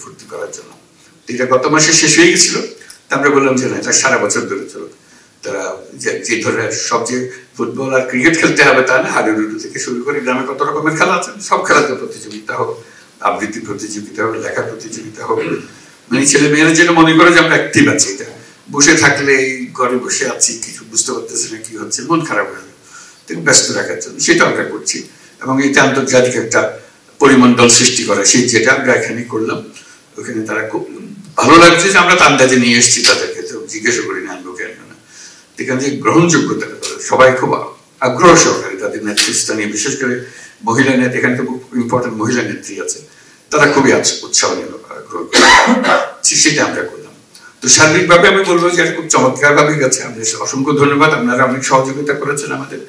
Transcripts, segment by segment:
ফুর্তি করার জন্য। এটা গত মাসে শেষ হয়ে গেছিল, আমরা বললাম যে না, এটা সারা বছর ধরে চলুক। তারা যে ধরে সব যে ফুটবল আর ক্রিকেট খেলতে হবে তা না, হাডুডু থেকে শুরু করে গ্রামে কত রকমের খেলা আছে, সব খেলাতে প্রতিযোগিতা হোক, আবৃত্তি প্রতিযোগিতা হোক, লেখা প্রতিযোগিতা হোক। মানে ছেলে মেয়েরা যেন মনে করে যে আমরা অ্যাক্টিভ আছি, এটা বসে থাকলে ঘরে বসে আছি, কিছু বুঝতে পারতেছি না কি হচ্ছে, মন খারাপ হয়ে যাবে, ব্যস্ত রাখার জন্য সেটা আমরা করছি। এবং এটা আন্তর্জাতিক একটা পরিমণ্ডল সৃষ্টি করা, সেই যেটা আমরা এখানে করলাম। ওখানে তারা খুব ভালো লাগছে যে আমরা আন্দাজে নিয়ে এসেছি তাদেরকে, তো জিজ্ঞাসা করি না আনবো কেন না। এখানে যে গ্রহণযোগ্যতা, সবাই খুব আগ্রহ সহকারে তাদের নেতৃস্থানীয়, বিশেষ করে মহিলা নেত্রী, এখানে তো খুব ইম্পর্টেন্ট মহিলা নেত্রী আছে, তারা খুবই উৎসাহ নিল, আগ্রহ সেটা আমরা করলাম। তো সার্বিকভাবে আমি বলবো যে খুব চমৎকার ভাবে গেছে। আমাদের অসংখ্য ধন্যবাদ, আপনারা অনেক সহযোগিতা করেছেন আমাদের।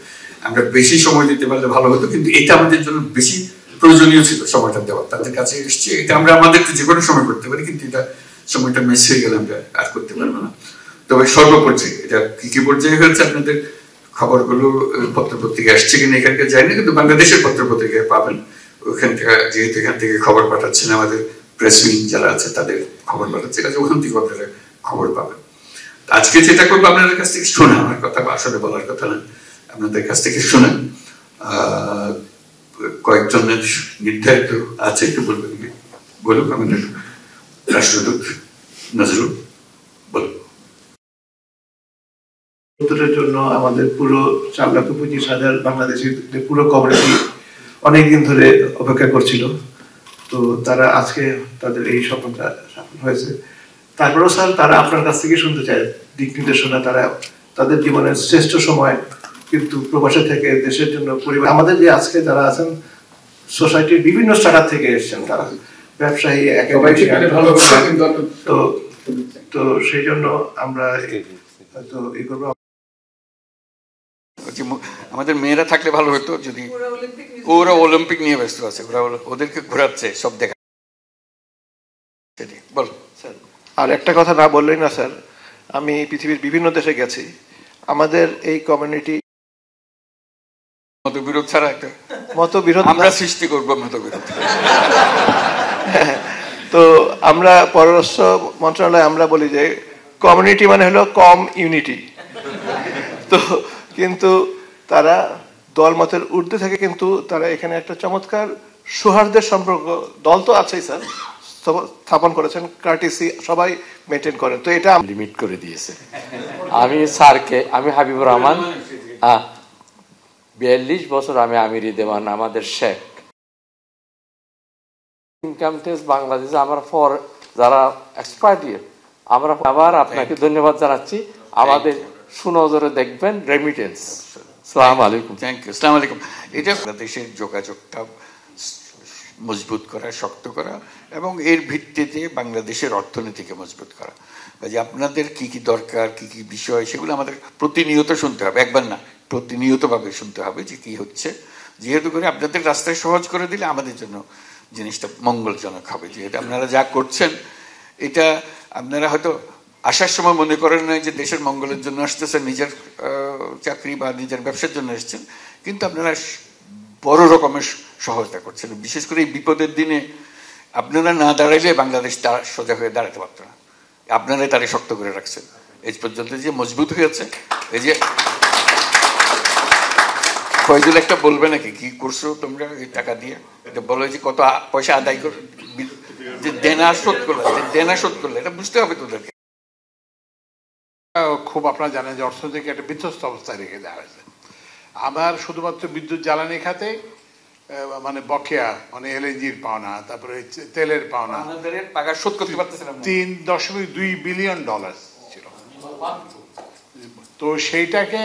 আমরা বেশি সময় দিতে পারলে ভালো হতো, কিন্তু এটা আমাদের জন্য বেশি প্রয়োজনীয় ছিল সময়টা দেওয়া। তাদের কাছে এসছে, এটা আমরা আমাদের যে কোনো সময় করতে পারি, কিন্তু এটা সময়টা মিস হয়ে গেলে আমরা আর করতে পারবো না। তবে সর্বপর্যায়ে এটা কি কি পর্যায়ে হয়েছে, আপনাদের খবরগুলো পত্রপত্রিকা আসছে কিনা এখানকার যায়নি, কিন্তু বাংলাদেশের পত্রপত্রিকায় পাবেন। ওখান থেকে যেহেতু এখান থেকে খবর পাঠাচ্ছেন, আমাদের প্রেস উইং যারা আছে তাদের খবর পাঠাচ্ছে, কাজে ওখান থেকে আপনারা খবর পাবেন। আজকে যেটা করবো, আপনাদের কাছ থেকে শোনা, আমার কথা আসলে বলার কথা না, আপনাদের কাছ থেকে শোনা। কয়েকজনের নির্ধারিত আছে, একটু বলবেন, বলুক আমাদের রাষ্ট্রদূত নজরুল বলুন। জন্য আমাদের পুরো 4,25,000 বাংলাদেশের পুরো কমিউনিটি অনেকদিন ধরে অপেক্ষা করছিল। তো তারা আজকে তাদের এই স্বপ্নটা সফল হয়েছে। তারপরেও স্যার, তারা আপনার কাছ থেকে শুনতে চায় দিক নির্দেশনা। তারা তাদের জীবনের শ্রেষ্ঠ সময় কিন্তু প্রবাসে থেকে দেশের জন্য, পরিবার, আমাদের যে আজকে যারা আছেন সোসাইটির বিভিন্ন স্টার্টার থেকে এসেছেন, তারা ব্যবসায়ী, তো সেই জন্য আমরা হয়তো এই করবো। আমাদের মেয়েরা থাকলে ভালো হতো, যদি ওরা অলিম্পিক নিয়ে ব্যস্ত আছে, ওরা ওদেরকে ঘোরাচ্ছে সব দেখা। বল স্যার, আর একটা কথা না বললেই না স্যার, আমি পৃথিবীর বিভিন্ন দেশে গেছি, আমাদের এই কমিউনিটি মতবিরোধ ছাড়া একটা মতবিরোধ আমরা সৃষ্টি করবো, মতবিরোধ। তো আমরা পররাষ্ট্র মন্ত্রণালয়ে আমরা বলি যে কমিউনিটি মানে হলো কম ইউনিটি। তো কিন্তু তারা দল মতের ঊর্ধ্বে থেকে কিন্তু তারা এখানে একটা চমৎকার সৌহার্দ্যের সম্পর্ক, দল তো আছেই স্যার, স্থাপন করেছেন, কার্টিসি সবাই মেনটেন করেন। তো এটা লিমিট করে দিয়েছে। আমি স্যারকে, আমি হাবিবুর রহমান, 42 বছর আমি আমিরি দেওয়ান, আমাদের শেখ। ইনকাম ট্যাক্স বাংলাদেশে আমরা ফর যারা এক্সপার্ট, আমরা আবার আপনাকে ধন্যবাদ জানাচ্ছি। আমাদের সুনজরে দেখবেন রেমিটেন্স। আসসালামু আলাইকুম। Thank you. আসসালামু আলাইকুম। এটা বাংলাদেশের যোগাযোগটা মজবুত করা, শক্ত করা, এবং এর ভিত্তিতে বাংলাদেশের অর্থনীতিকে মজবুত করা। কাজে আপনাদের কি কি দরকার, কি কি বিষয়, সেগুলো আমাদের প্রতিনিয়ত শুনতে হবে, একবার না, প্রতিনিয়তভাবে শুনতে হবে যে কি হচ্ছে। যেহেতু করে আপনাদের রাস্তায় সহজ করে দিলে আমাদের জন্য জিনিসটা মঙ্গলজনক হবে। যেহেতু আপনারা যা করছেন, এটা আপনারা হয়তো আসার সময় মনে করেন না যে দেশের মঙ্গলের জন্য আসতেছেন, নিজের চাকরি বা নিজের ব্যবসার জন্য এসছেন, কিন্তু আপনারা বড় রকমের সহায়তা করছেন। বিশেষ করে এই বিপদের দিনে আপনারা না দাঁড়াইলে বাংলাদেশ সোজা হয়ে দাঁড়াতে পারত না, আপনারাই তারা শক্ত করে রাখছেন। এই পর্যন্ত যে মজবুত হয়েছে, এই যে ফয়জুল একটা বলবে নাকি কি করছো তোমরা এই টাকা দিয়ে, এটা বলো যে কত পয়সা আদায় করে, যে দেনা শোধ করলে, দেনা শোধ করলে, এটা বুঝতে হবে তোদেরকে। খুব আপনারা জানেন যে অর্থনীতিকে একটা বিধ্বস্ত অবস্থায় রেখে দেওয়া হয়েছে। আমার শুধুমাত্র বিদ্যুৎ জ্বালানি খাতে মানে বকেয়া, মানে এলএনজির পাওনা, তারপরে তেলের পাওনা 3.2 বিলিয়ন ডলার ছিল। তো সেইটাকে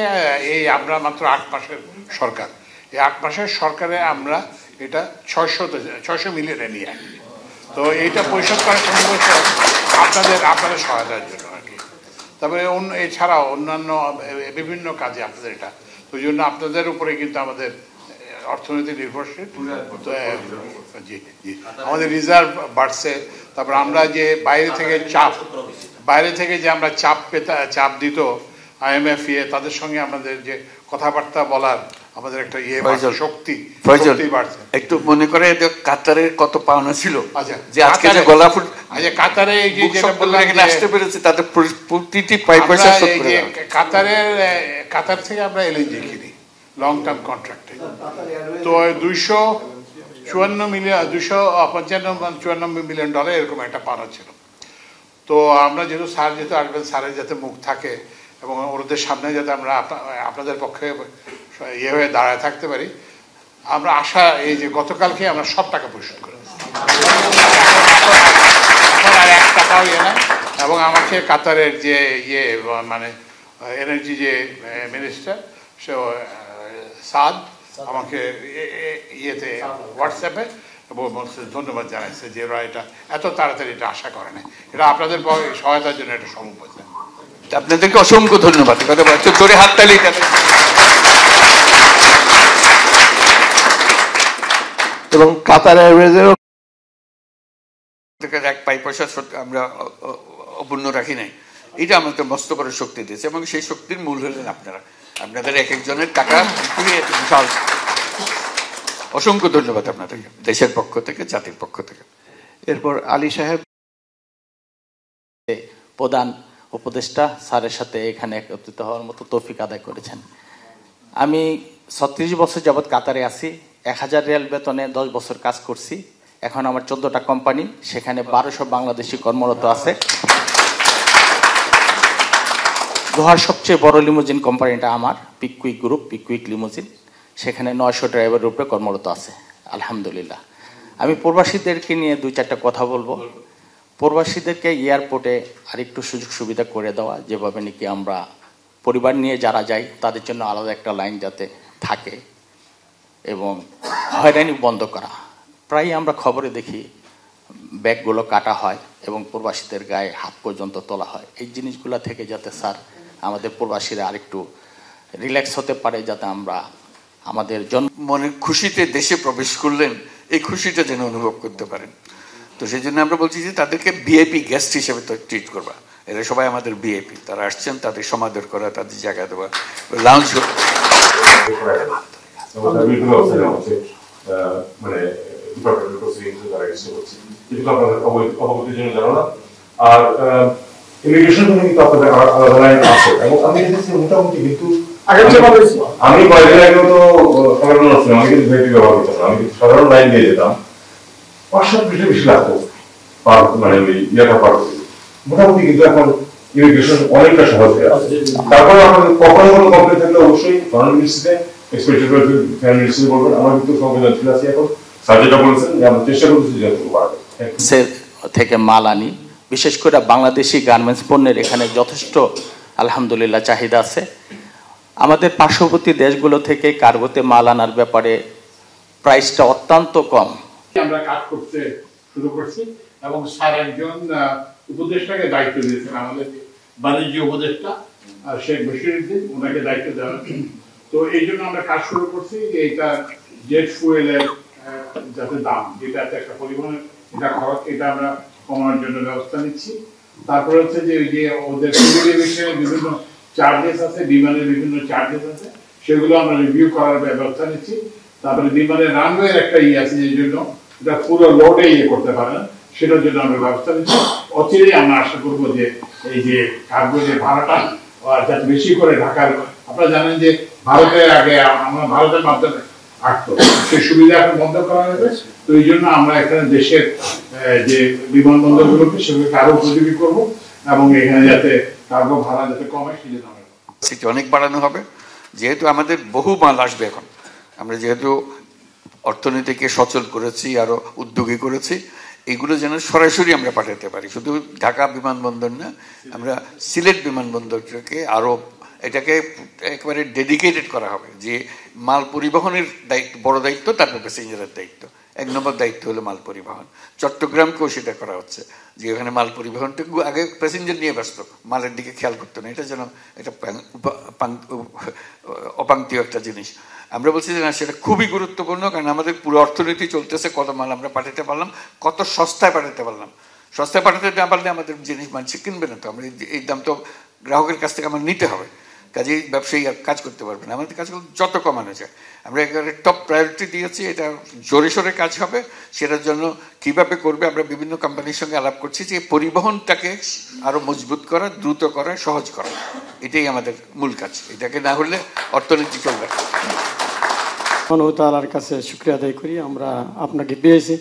এই আমরা মাত্র 8 মাসের সরকার, এই 8 মাসের সরকারে আমরা এটা 600 মিলিয়নে নিয়ে আসি। তো এইটা পরিশোধ করার সম্ভব আপনাদের সহায়তার জন্য আর কি। তারপরে এছাড়াও অন্যান্য বিভিন্ন কাজে আপনাদের এটা, ওই জন্য আপনাদের উপরে কিন্তু আমাদের অর্থনীতি নির্ভরশীল। জি জি, আমাদের রিজার্ভ বাড়ছে। তারপর আমরা যে বাইরে থেকে যে আমরা চাপ দিত IMF, তাদের সঙ্গে আমাদের যে কথাবার্তা বলার আমাদের একটা শক্তি বাড়ছে। একটু মনে করে কাতারের কত পাওনা ছিল, আচ্ছা যে আজকে যে গলা ফুট, আচ্ছা কাতারে এই যে আসতে পেরেছে তাদের প্রতিটি পয়সা শোধ করে দাও। কাতার থেকে আমরা এলএনজি কিনি লং টার্ম কন্ট্রাক্টে। তো 295 মিলিয়ন ডলার এরকম একটা পাওনা ছিল। তো আমরা যেহেতু স্যার যেহেতু আসবেন, স্যারের যাতে মুখ থাকে এবং ওদের সামনে যাতে আমরা আপনাদের পক্ষে হয়ে দাঁড়ায় থাকতে পারি, আমরা আশা এই যে গতকালকে আমরা সব টাকা পরিশোধ করে এখন আর 1 টাকাও না। এবং আমাকে কাতারের যে মানে এনার্জি যে মিনিস্টার সে সাদ আমাকে ইয়েতে হোয়াটসঅ্যাপে ধন্যবাদ জানাইছে যে ওরা এটা এত তাড়াতাড়ি এটা আশা করে না। এটা আপনাদের সহায়তার জন্য এটা সম্ভব হয়েছে। আপনাদেরকে অসংখ্য ধন্যবাদ। জোরে হাততালি। এবং কাতার এয়ারওয়েজেরও এক পয়সা আমরা অপূর্ণ রাখি নাই। এটা আমাকে মস্ত বড় শক্তি দিয়েছে এবং সেই শক্তির মূল হলেন আপনারা। আপনাদের এক একজনের টাকা বিশাল। অসংখ্য ধন্যবাদ আপনাদেরকে, দেশের পক্ষ থেকে, জাতির পক্ষ থেকে। এরপর আলী সাহেব। প্রধান উপদেষ্টা স্যারের সাথে এখানে একত্রিত হওয়ার মতো তৌফিক আদায় করেছেন। আমি 36 বছর যাবৎ কাতারে আছি। 1000 রিয়াল বেতনে 10 বছর কাজ করছি। এখন আমার 14টা কোম্পানি, সেখানে 1200 বাংলাদেশি কর্মরত আছে। দোহার সবচেয়ে বড় লিমুজিন কোম্পানিটা আমার, পিকুইক গ্রুপ, পিকুইক লিমুজিন। সেখানে 900 ড্রাইভারের উপরে কর্মরত আছে আলহামদুলিল্লাহ। আমি প্রবাসীদেরকে নিয়ে 2-4টা কথা বলবো। প্রবাসীদেরকে এয়ারপোর্টে আরেকটু সুযোগ সুবিধা করে দেওয়া, যেভাবে নাকি আমরা পরিবার নিয়ে যারা যাই তাদের জন্য আলাদা একটা লাইন যাতে থাকে, এবং হয়রানি বন্ধ করা। প্রায় আমরা খবরে দেখি ব্যাগগুলো কাটা হয় এবং প্রবাসীদের গায়ে হাত পর্যন্ত তোলা হয়। এই জিনিসগুলো থেকে যাতে স্যার আমাদের প্রবাসীরা আরেকটু রিল্যাক্স হতে পারে, যাতে আমরা আমাদের মনের খুশিতে দেশে প্রবেশ করলেন, এই খুশিটা যেন অনুভব করতে পারেন। তো সেই জন্য আমরা বলছি যে তাদেরকে ভিআইপি গেস্ট হিসেবে তো ট্রিট করবা। এরা সবাই আমাদের ভিআইপি, তারা আসছেন, তাদের সমাদর করা, তাদের জায়গা দেওয়া, লাউঞ্জ মানে অবগতির জন্য জানালাম। আর ইমিগ্রেশন কিন্তু আপনাদের আলাদা লাইন আছে, এবং আমি দেখেছি মোটামুটি কিন্তু আমি কয়েকদিন আগেও তো সাধারণ ছিলাম, আমি কিন্তু ভিআইপি ব্যবহার করতাম না, আমি কিন্তু সাধারণ লাইন দিয়ে যেতাম। 5-7 মিনিট বেশি লাগতো মানে ওই ইয়েটা পার করতে। মোটামুটি কিন্তু এখন ইমিগ্রেশন অনেকটা সহজ হয়ে আছে। তারপরে আপনাদের কখনো কোনো কমপ্লেন থাকলে অবশ্যই ফরেন মিনিস্ট্রিতে এক্সপেক্টেড ফরেন মিনিস্ট্রি বলবেন। আমরা কিন্তু সংবেদনশীল আছি এখন, স্যার যেটা বলেছেন যে আমরা চেষ্টা করতেছি যতটুকু পারবো থেকে মাল আনি। বিশেষ করে বাংলাদেশি গার্মেন্টস পণ্যের এখানে যথেষ্ট আলহামদুলিল্লাহ চাহিদা আছে। আমাদের পার্শ্ববর্তী দেশগুলো থেকে কার্গোতে মাল আনার ব্যাপারে প্রাইসটা অত্যন্ত কম। আমরা কাজ করতে শুরু করছি এবং স্যার একজন উপদেষ্টাকে দায়িত্ব দিয়েছেন, আমাদের বাণিজ্য উপদেষ্টা শেখ বশিরউদ্দিন, ওনাকে দায়িত্ব দেওয়া। তো এই জন্য আমরা কাজ শুরু করছি যে এটা জেট ফুয়েলের যাতে দাম, যেটা একটা পরিবহনের এটা খরচ, এটা আমরা কমানোর জন্য ব্যবস্থা নিচ্ছি। তারপরে হচ্ছে যে ওই যে ওদের সিভিল এভিয়েশনের বিভিন্ন চার্জেস আছে, বিমানের বিভিন্ন চার্জেস আছে, সেগুলো আমরা রিভিউ করার ব্যবস্থা নিচ্ছি। তারপরে বিমানের রানওয়ের একটা আছে, যে জন্য এটা পুরো লোডে করতে পারে না, সেটার জন্য আমরা ব্যবস্থা নিচ্ছি। অচিরেই আমরা আশা করবো যে এই যে কার্গো যে ভাড়াটা যাতে বেশি করে ঢাকার, আপনারা জানেন যে ভারতের আগে আমরা ভারতের মাধ্যমে আসতো, সেই সুবিধা এখন বন্ধ করা হয়েছে। তো এই জন্য আমরা এখানে দেশের যে বিমানবন্দরগুলোকে সেগুলোকে আরো উপযোগী করবো, এবং এখানে যাতে কার্গো ভাড়া যাতে কমে সেই জন্য সেটা অনেক বাড়ানো হবে। যেহেতু আমাদের বহু মাল আসবে এখন, আমরা যেহেতু অর্থনীতিকে সচল করেছি, আরো উদ্যোগী করেছি, এগুলো যেন সরাসরি আমরা পাঠাতে পারি। শুধু ঢাকা বিমানবন্দর না, আমরা সিলেট বিমানবন্দরটাকে আরো এটাকে একেবারে ডেডিকেটেড করা হবে, যে মাল পরিবহনের দায়িত্ব, বড় দায়িত্ব, তারপর প্যাসেঞ্জারের দায়িত্ব। 1 নম্বর দায়িত্ব হলো মাল পরিবহন। চট্টগ্রামকেও সেটা করা হচ্ছে, যে এখানে মাল পরিবহনটা আগে প্যাসেঞ্জার নিয়ে ব্যস্ত, মালের দিকে খেয়াল করতো না। এটা যেন এটা অপাঙ্ক্তীয় একটা জিনিস। আমরা বলছি যে না, সেটা খুবই গুরুত্বপূর্ণ, কারণ আমাদের পুরো অর্থনীতি চলতেছে, কত মাল আমরা পাঠাতে পারলাম, কত সস্তায় পাঠাতে পারলাম। সস্তায় পাঠাতে না পারলে আমাদের জিনিস মানুষ কিনবে না, তো আমরা এই দাম তো গ্রাহকের কাছ থেকে আমার নিতে হবে। কাজেই ব্যবসায়ী আর কাজ করতে পারবে না। আমাদের কাজগুলো যত কমানো যায়, আমরা একেবারে টপ প্রায়োরিটি দিয়েছি। এটা জোরে সোরে কাজ হবে, সেটার জন্য কিভাবে করবে আমরা বিভিন্ন কোম্পানির সঙ্গে আলাপ করছি যে পরিবহনটাকে আরো মজবুত করা, দ্রুত করা, সহজ করা, এটাই আমাদের মূল কাজ। এটাকে না হলে অর্থনীতি চলবে না। আল্লাহর কাছে শুকরিয়া আদায় করি, আমরা আপনাকে পেয়েছি।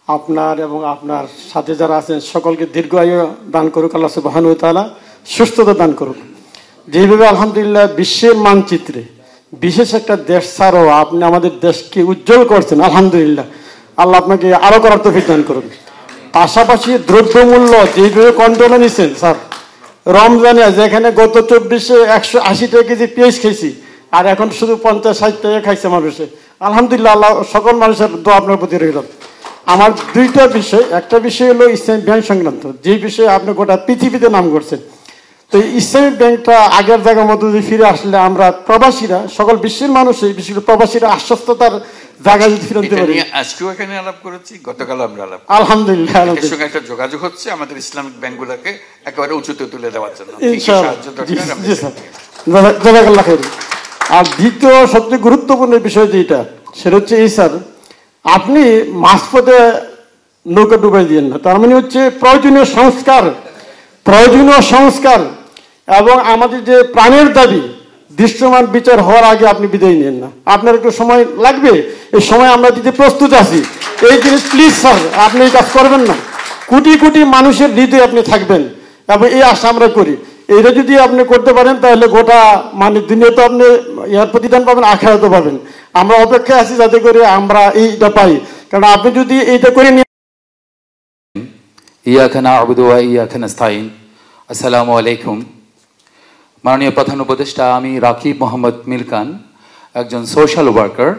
আপনার এবং আপনার সাথে যারা আছেন সকলকে দীর্ঘ আয়ু দান করুক আল্লাহ সুবহানাহু ওয়া তাআলা, সুস্থতা দান করুক। যেভাবে আলহামদুলিল্লাহ বিশ্বের মানচিত্রে বিশেষ একটা দেশ ছাড়াও আপনি আমাদের দেশকে উজ্জ্বল করছেন, আলহামদুলিল্লাহ, আল্লাহ আপনাকে আরো করার তৌফিক দান করুন। পাশাপাশি দ্রব্যমূল্য যেভাবে কন্ট্রোলে নিচ্ছেন স্যার, রমজানে যেখানে গত 24-এ 180 টাকা কেজি পেঁয়াজ খেয়েছি, আর এখন শুধু 50-60 টাকা খাইছে মানুষে, আলহামদুলিল্লাহ, আল্লাহ সকল মানুষের দোয়া আপনার প্রতি রইল। আমার দুইটা বিষয়, একটা বিষয় হলো ইসলামিক ব্যাংক সংক্রান্ত, যে বিষয়ে আপনি গোটা পৃথিবীতে নাম করছেন। তো ইসলামিক ব্যাংকটা আগের জায়গার মধ্যে যদি ফিরে আসলে আমরা প্রবাসীরা, সকল বিশ্বের মানুষই, বিশেষ করে প্রবাসীরা আশ্বস্ততার জায়গায় যদি ফিরে পারি। আজকেও এখানে আলাপ করেছি, গতকাল আমরা আলাপ, আলহামদুলিল্লাহ, এর সঙ্গে একটা যোগাযোগ হচ্ছে আমাদের ইসলামিক ব্যাংকগুলোকে একেবারে উঁচুতে তুলে দেওয়ার জন্য। ইনশাআল্লাহ, জি স্যার, জাযাকাল্লাহ খাইর। আর দ্বিতীয় সবচেয়ে গুরুত্বপূর্ণ বিষয় যেটা, সেটা হচ্ছে এই স্যার, আপনি মাঝপথে নৌকা ডুবাই দিয়েন না। তার মানে হচ্ছে প্রয়োজনীয় সংস্কার এবং আমাদের যে প্রাণের দাবি দৃশ্যমান বিচার হওয়ার আগে আপনি বিদায় নেন না। আপনার একটু সময় লাগবে, এই সময় আমরা দিতে প্রস্তুত আছি। এই জিনিস প্লিজ স্যার আপনি এই কাজ করবেন না। কোটি কোটি মানুষের হৃদয়ে আপনি থাকবেন এবং এই আশা আমরা করি। এইটা যদি আপনি করতে পারেন তাহলে গোটা মানে দুনিয়া তো আপনি ইয়ার প্রতিদান পাবেন, আখিরাতও পাবেন। আমরা অপেক্ষায় আছি যাতে করে আমরা এইটা পাই, কারণ আপনি যদি এইটা করে নিয়ে। ইয়াকা না'বুদু ওয়া ইয়াকা নাস্তাইন। আসসালামু আলাইকুম। মাননীয় প্রধান উপদেষ্টা, আমি রাকিব মোহাম্মদ মিলকান, একজন সোশ্যাল ওয়ার্কার।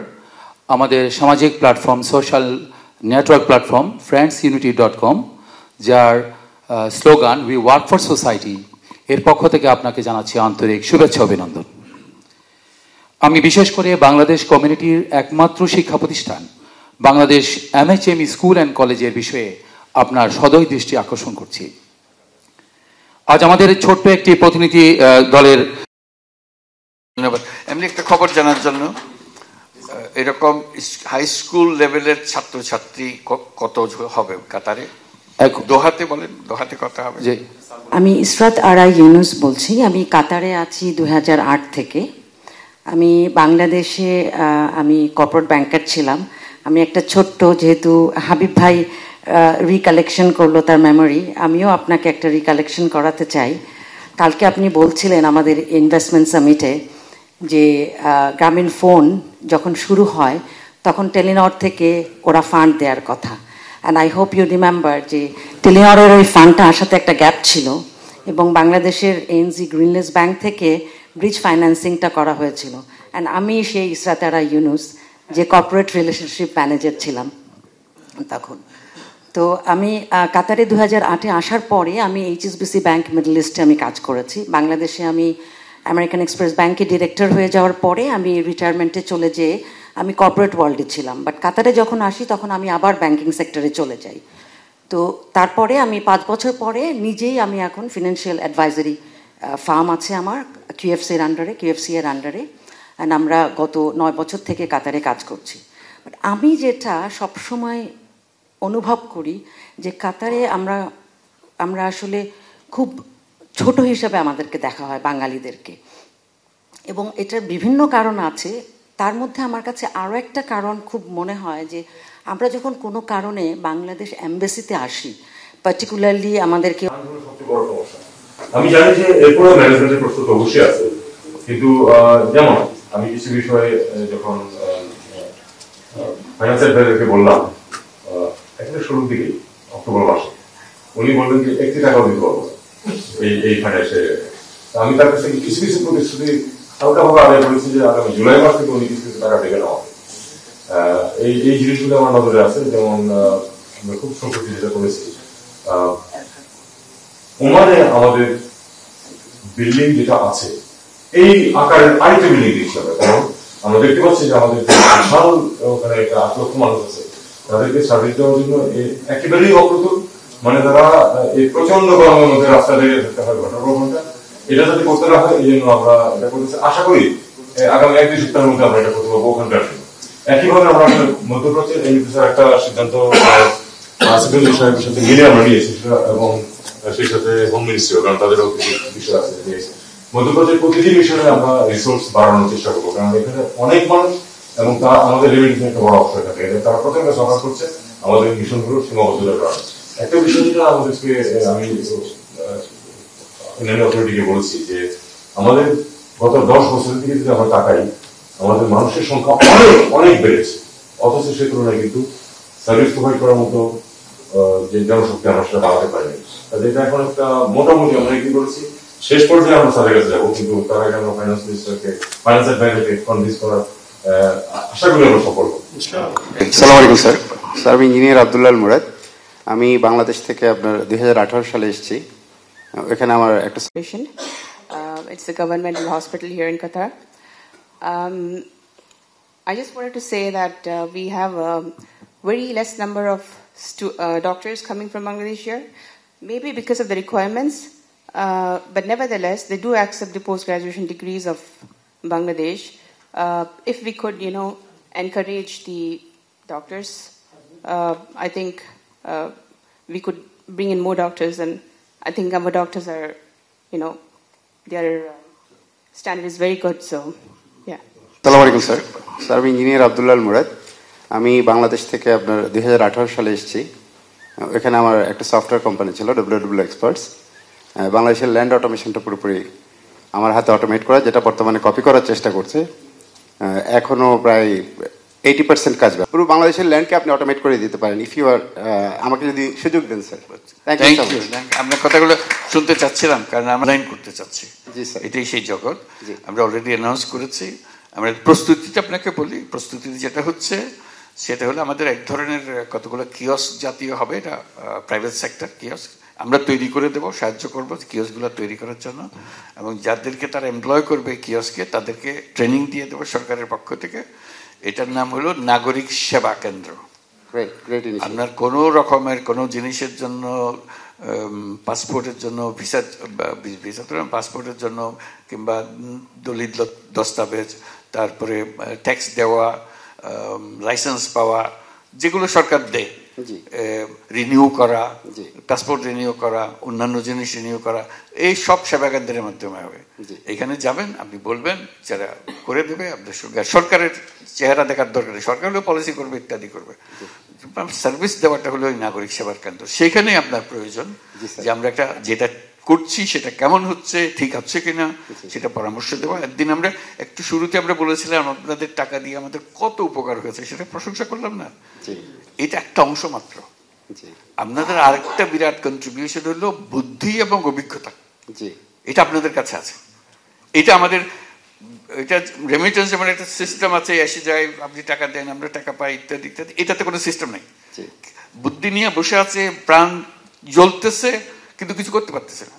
আমাদের সামাজিক platform, social network platform friendsunity.com, যার slogan we work for society, এর পক্ষ থেকে আপনাকে জানাচ্ছি আন্তরিক শুভেচ্ছা অভিনন্দন। আমি বিশেষ করে বাংলাদেশ কমিউনিটির একমাত্র শিক্ষা প্রতিষ্ঠান বাংলাদেশ MHME স্কুল অ্যান্ড কলেজের বিষয়ে আপনার সদয় দৃষ্টি আকর্ষণ করছি। আজ আমাদের ছোট্ট একটি প্রতিনিধি দলের এমনি একটা খবর জানার জন্য, এরকম হাই স্কুল লেভেলের ছাত্রছাত্রী কত হবে কাতারে? দোহাতে বলেন, দোহাতে কথা হবে। আমি ইসরাত আরা ইউনুস বলছি। আমি কাতারে আছি 2008 থেকে। আমি বাংলাদেশে আমি কর্পোরেট ব্যাংকার ছিলাম। আমি একটা ছোট্ট, যেহেতু হাবিব ভাই রিকালেকশন করলো তার মেমোরি, আমিও আপনাকে একটা রিকালেকশন করাতে চাই। কালকে আপনি বলছিলেন আমাদের ইনভেস্টমেন্ট সামিটে যে গ্রামীণ ফোন যখন শুরু হয় তখন টেলিনর থেকে ওরা ফান্ড দেওয়ার কথা। And I hope you remember যে টেলিনরের ওই ফান্ডটা আসাতে একটা গ্যাপ ছিল এবং বাংলাদেশের ANZ গ্রিনলেস ব্যাংক থেকে ব্রিজ ফাইন্যান্সিংটা করা হয়েছিল। অ্যান্ড আমি সেই ইসরাত আরা ইউনুস, যে কর্পোরেট রিলেশনশিপ ম্যানেজার ছিলাম তখন। তো আমি কাতারে 2008-এ আসার পরে আমি HSBC ব্যাংক মিডল ইস্টে আমি কাজ করেছি। বাংলাদেশে আমি আমেরিকান এক্সপ্রেস ব্যাংকে ডিরেক্টর হয়ে যাওয়ার পরে আমি রিটায়ারমেন্টে চলে যেয়ে আমি কর্পোরেট ওয়ার্ল্ডে ছিলাম। বাট কাতারে যখন আসি তখন আমি আবার ব্যাংকিং সেক্টরে চলে যাই। তো তারপরে আমি 5 বছর পরে নিজেই আমি এখন ফিনান্সিয়াল অ্যাডভাইজারি ফার্ম আছে আমার QFC এর আন্ডারে। অ্যান্ড আমরা গত 9 বছর থেকে কাতারে কাজ করছি। বাট আমি যেটা সবসময় অনুভব করি যে কাতারে আমরা আসলে খুব ছোট হিসাবে আমাদেরকে দেখা হয় বাঙালিদেরকে, এবং এটার বিভিন্ন কারণ আছে। তার মধ্যে আমার কাছে আরও একটা কারণ খুব মনে হয় যে আমরা যখন কোনো কারণে বাংলাদেশ এমবেসিতে আসি, পার্টিকুলারলি আমাদেরকে, আমি জানি যে এরপরে ম্যানেজমেন্টের প্রস্তুত অবশ্যই আছে, কিন্তু যেমন আমি কিছু বিষয়ে যখন ফাইন্যান্স অ্যাডভাইজারকে বললাম একটা শুরুর দিকে অক্টোবর মাসে, উনি বললেন যে 1 টাকাও দিতে পারবো এই ফাইন্যান্সিয়াল। আমি তার কাছ থেকে কিছু কিছু প্রতিশ্রুতি হালকাভাবে আদায় করেছি যে আগামী জুলাই মাস থেকে উনি কিছু টাকা ডেকে নেওয়া হবে। এই জিনিসগুলো আমার নজরে আছে। যেমন আমরা খুব সম্প্রতি যেটা করেছি, ওমানে আমাদের বিল্ডিং যেটা আছে এই আকারের আরেকটা বিল্ডিং দিচ্ছি আমরা, কারণ আমরা দেখতে পাচ্ছি যে আমাদের বিশাল ওখানে 8 লক্ষ মানুষ আছে, তাদেরকে সার্ভিস দেওয়ার জন্য একেবারেই অপ্রতুল। মানে তারা এই প্রচন্ড গরমের মধ্যে রাস্তা দিয়ে থাকতে হয় ঘন্টার পর ঘন্টা। এটা যাতে করতে না হয় এই জন্য আমরা এটা করতেছি। আশা করি আগামী 1-2 সপ্তাহের মধ্যে আমরা এটা করতে পারবো ওখানকার। একইভাবে আমরা মধ্যপ্রাচ্যের এমনিতে একটা সিদ্ধান্ত সেক্রেটারি সাহেবের সাথে মিলে আমরা নিয়েছি, এবং সেই সাথে হোম মিনিস্ট্রিও, কারণ তাদেরও কিছু বিষয় আছে যে মধ্যপ্রাচ্যের প্রতিটি বিষয়ে আমরা রিসোর্স বাড়ানোর চেষ্টা করবো, কারণ এখানে অনেক মানুষ এবং তা আমাদের রেমিটেন্স একটা বড় অবস্থা থাকে। তারা প্রথমে সফর করছে আমাদের মিশনগুলো সীমাবদ্ধতার কারণে। একটা বিষয় যেটা আমাদেরকে আমি অথরিটিকে বলছি যে আমাদের গত 10 বছরের দিকে যদি আমরা তাকাই, আমাদের মানুষের সংখ্যা অনেক অনেক বেড়েছে, অথচ সে তুলনায় কিন্তু সার্ভিস প্রোভাইড করার মতো যে জনশক্তি আমরা সেটা বাড়াতে পারিনি। তাহলে এটা এখন একটা মোটামুটি আমরা কি করেছি, শেষ পর্যায়ে আমরা তাদের কাছে যাবো, কিন্তু তার আগে আমরা ফাইন্যান্স মিনিস্টারকে, ফাইন্যান্স অ্যাডভাইজারকে কনভিন্স করার আশা করি আমরা সফল হবো। আসসালামু আলাইকুম স্যার। স্যার, আমি ইঞ্জিনিয়ার আব্দুল্লাহ মুরাদ। আমি বাংলাদেশ থেকে আপনার 2018 সালে এসেছি। এখানে আমার একটা it's a governmental hospital here in Qatar. I just wanted to say that we have a very less number of doctors coming from Bangladesh here, maybe because of the requirements, but nevertheless they do accept the post-graduation degrees of Bangladesh. If we could, encourage the doctors, I think we could bring in more doctors, and I think our doctors are, their standard is very good, so yeah. আসসালামু আলাইকুম sir. Sir, আমি engineer Abdullah Murad. আমি বাংলাদেশ থেকে আপনার 2018 সালে এসেছি। এখানে আমার একটা সফটওয়্যার কোম্পানি ছিল, WW এক্সপার্টস। বাংলাদেশের ল্যান্ড অটোমেশনটা পুরোপুরি আমার হাতে অটোমেট করা, যেটা বর্তমানে কপি করার চেষ্টা করছে। এখনো প্রায় 80% কাজ। পুরো বাংলাদেশের ল্যান্ডকে আপনি অটোমেট করে দিতে পারেন ইফ ইউ আর, আমাকে যদি সুযোগ দেন স্যার। Thank you. আপনার কথাগুলো শুনতে চাচ্ছিলাম, কারণ আমরা লাইন করতে চাচ্ছি। জি স্যার। এটাই সেই জগৎ। আমরা অলরেডি অ্যানাউন্স করেছি। আমরা প্রস্তুতিটা আপনাকে বলি, প্রস্তুতি যেটা হচ্ছে সেটা হলো আমাদের এক ধরনের কতগুলো কিয়স্ক জাতীয় হবে, এটা প্রাইভেট সেক্টর কিয়স্ক আমরা তৈরি করে দেবো, সাহায্য করবো কিয়স্কগুলো তৈরি করার জন্য, এবং যাদেরকে তারা এমপ্লয় করবে কিয়স্কে তাদেরকে ট্রেনিং দিয়ে দেবো সরকারের পক্ষ থেকে। এটার নাম হলো নাগরিক সেবা কেন্দ্র। আপনার কোনো রকমের কোনো জিনিসের জন্য, পাসপোর্টের জন্য, পাসপোর্টের জন্য কিংবা দলিল দস্তাবেজ, তারপরে ট্যাক্স দেওয়া, লাইসেন্স পাওয়া, যেগুলো সরকার দেয়, রিনিউ করা, পাসপোর্ট রিনিউ করা, অন্যান্য জিনিস রিনিউ করা, এই সব সেবা কেন্দ্রের মাধ্যমে হবে। এখানে যাবেন, আপনি বলবেন, যারা করে দেবে আপনার সঙ্গে। সরকারের চেহারা দেখার দরকার নেই, সরকার হলেও পলিসি করবে, ইত্যাদি করবে। সার্ভিস দেওয়াটা হলো ওই নাগরিক সেবার কেন্দ্র। সেখানেই আপনার প্রয়োজন যে আমরা একটা যেটা করছি সেটা কেমন হচ্ছে, ঠিক হচ্ছে কিনা সেটা পরামর্শ দেওয়া। একদিন আমরা একটু শুরুতে আমরা বলেছিলাম আপনাদের টাকা দিয়ে আমাদের কত উপকার হয়েছে, সেটা প্রশংসা করলাম না? এটা একটা অংশ মাত্র। আপনাদের আরেকটা বিরাট কন্ট্রিবিউশন হলো বুদ্ধি এবং অভিজ্ঞতা। এটা আপনাদের কাছে আছে। এটা আমাদের, এটা রেমিটেন্স যেমন একটা সিস্টেম আছে, এসে যায়, আপনি টাকা দেন, আমরা টাকা পাই, ইত্যাদি ইত্যাদি। এটাতে কোনো সিস্টেম নেই। বুদ্ধি নিয়ে বসে আছে, প্রাণ জ্বলতেছে, কিন্তু কিছু করতে পারতেছে না,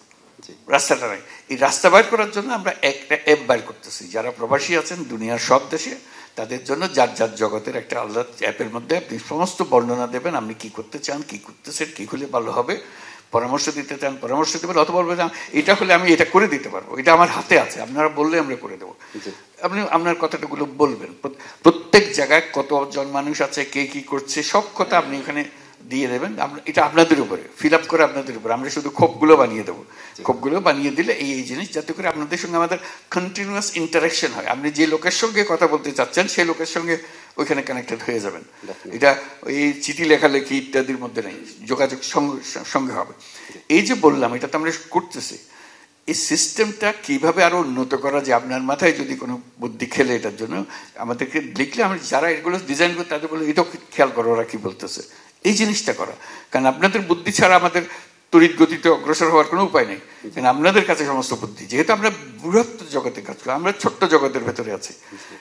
রাস্তাটা নাই। এই রাস্তা বাইর করার জন্য আমরা একটা অ্যাপ বাইর করতেছি। যারা প্রবাসী আছেন দুনিয়ার সব দেশে, তাদের জন্য যার যার জগতের একটা আলাদা অ্যাপের মধ্যে আপনি সমস্ত বর্ণনা দেবেন, আপনি কি করতে চান, কি করতেছেন, কি হলে ভালো হবে, পরামর্শ দিতে চান পরামর্শ দেবেন, অথবা বলবেন এটা হলে আমি এটা করে দিতে পারবো, এটা আমার হাতে আছে, আপনারা বললে আমরা করে দেবো। আপনি আপনার কথাটাগুলো বলবেন। প্রত্যেক জায়গায় কতজন মানুষ আছে, কে কি করছে, সব কথা আপনি এখানে দিয়ে দেবেন। এটা আপনাদের উপরে, ফিল আপ করে আপনাদের উপরে। আমরা শুধু খোপগুলো বানিয়ে দেবো। খোপগুলো বানিয়ে দিলে এই জিনিস, যাতে করে আপনাদের সঙ্গে আমাদের কন্টিনিউয়াস ইন্টারাকশন হয়। আপনি যে লোকের সঙ্গে কথা বলতে চাচ্ছেন সেই লোকের সঙ্গে ওইখানে কানেক্টেড হয়ে যাবেন। এটা এই চিঠি লেখালেখি ইত্যাদির মধ্যে নেই, যোগাযোগ সঙ্গে হবে। এই যে বললাম, এটা তো আমরা করতেছি। এই সিস্টেমটা কিভাবে আরো উন্নত করা যায়, আপনার মাথায় যদি কোনো বুদ্ধি খেলে এটার জন্য আমাদেরকে লিখলে, আমরা যারা এগুলো ডিজাইন করি তাদের বলে এটাও খেয়াল করো ওরা কি বলতেছে, এই জিনিসটা করা। কারণ আপনাদের বুদ্ধি ছাড়া আমাদের তড়িৎ গতিতে অগ্রসর হওয়ার কোনো উপায় নেই। কারণ আপনাদের কাছে সমস্ত বুদ্ধি, যেহেতু আমরা বৃহত্তর জগতে কাজ করি, আমরা ছোট্ট জগতের ভেতরে আছি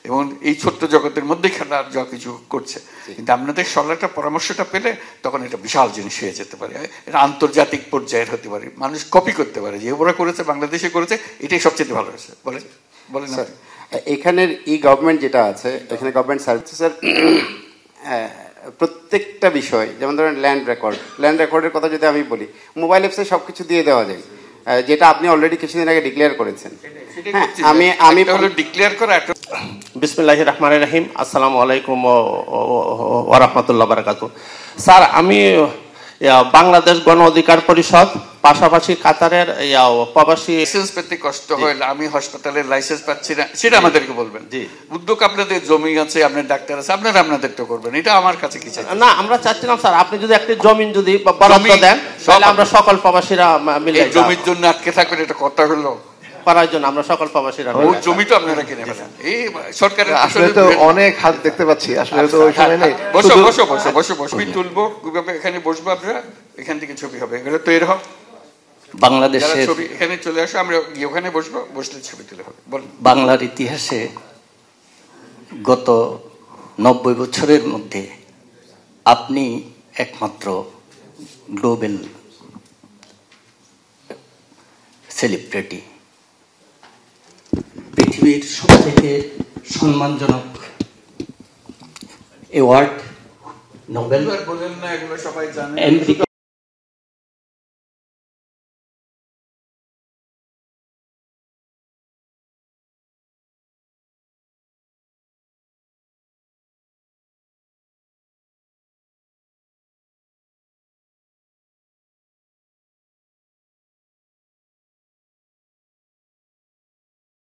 এবং এই ছোট্ট জগতের মধ্যে খেলা যা কিছু করছে, কিন্তু আপনাদের সরলটা পরামর্শটা পেলে তখন এটা বিশাল জিনিস হয়ে যেতে পারে। এটা আন্তর্জাতিক পর্যায়ের হতে পারে, মানুষ কপি করতে পারে, যে ওরা করেছে, বাংলাদেশে করেছে, এটাই সবচেয়ে ভালো হয়েছে। বলেন বলেন এখানের এই গভর্নমেন্ট যেটা আছে, এখানে গভর্নমেন্ট সার্ভিসের প্রত্যেকটা বিষয়, যেমন ধরেন ল্যান্ড রেকর্ডের কথা যদি আমি বলি, মোবাইল অ্যাপসে সব কিছু দিয়ে দেওয়া যায়। যেটা আপনি অলরেডি কিছুদিন আগে ডিক্লেয়ার করেছেন। হ্যাঁ, আমি ডিক্লেয়ার করা একটা বিসমিল্লাহির রহমানির রহিম। আসসালামু আলাইকুম ওয়া রাহমাতুল্লাহি ওয়া বারাকাতুহু। স্যার, আমি বাংলাদেশ গণ অধিকার পরিষদ, পাশাপাশি কাতারের প্রবাসী লাইসেন্স পেতে কষ্ট হয়, আমি হাসপাতালের লাইসেন্স পাচ্ছি না, সেটা আমাদেরকে বলবেন। জি, উদ্যোগ আপনাদের জমি আছে, আপনার ডাক্তার আছে, আপনারা আপনাদের তো করবেন, এটা আমার কাছে কি চাই না। আমরা চাচ্ছিলাম স্যার, আপনি যদি একটি জমিন যদি বরাদ্দ দেন তাহলে আমরা সকল প্রবাসীরা মিলে জমির জন্য আটকে থাকবেন, এটা কথা হলো করার জন্য আমরা সকল প্রবাসীরা ওর জমি তো আপনারা কিনে ফেলেন। এই সরকারের আসলে তো অনেক হাত দেখতে পাচ্ছি, আসলে তো ওই সময় নেই। বসো বসো বসো বসো বসো, ছবি তুলবো, এখানে বসবো, আপনারা এখান থেকে ছবি হবে, এগুলো তৈরি হোক। বাংলাদেশের ছবি এখানে চলে আসো, আমরা ওখানে বসবো, বসলে ছবি তুলে হবে। বলুন। বাংলার ইতিহাসে গত 90 বছরের মধ্যে আপনি একমাত্র গ্লোবাল সেলিব্রিটি, পৃথিবীর সবথেকে সম্মানজনক অ্যাওয়ার্ড নোবেল বলেন না, এগুলো সবাই জানে। আমেরিকা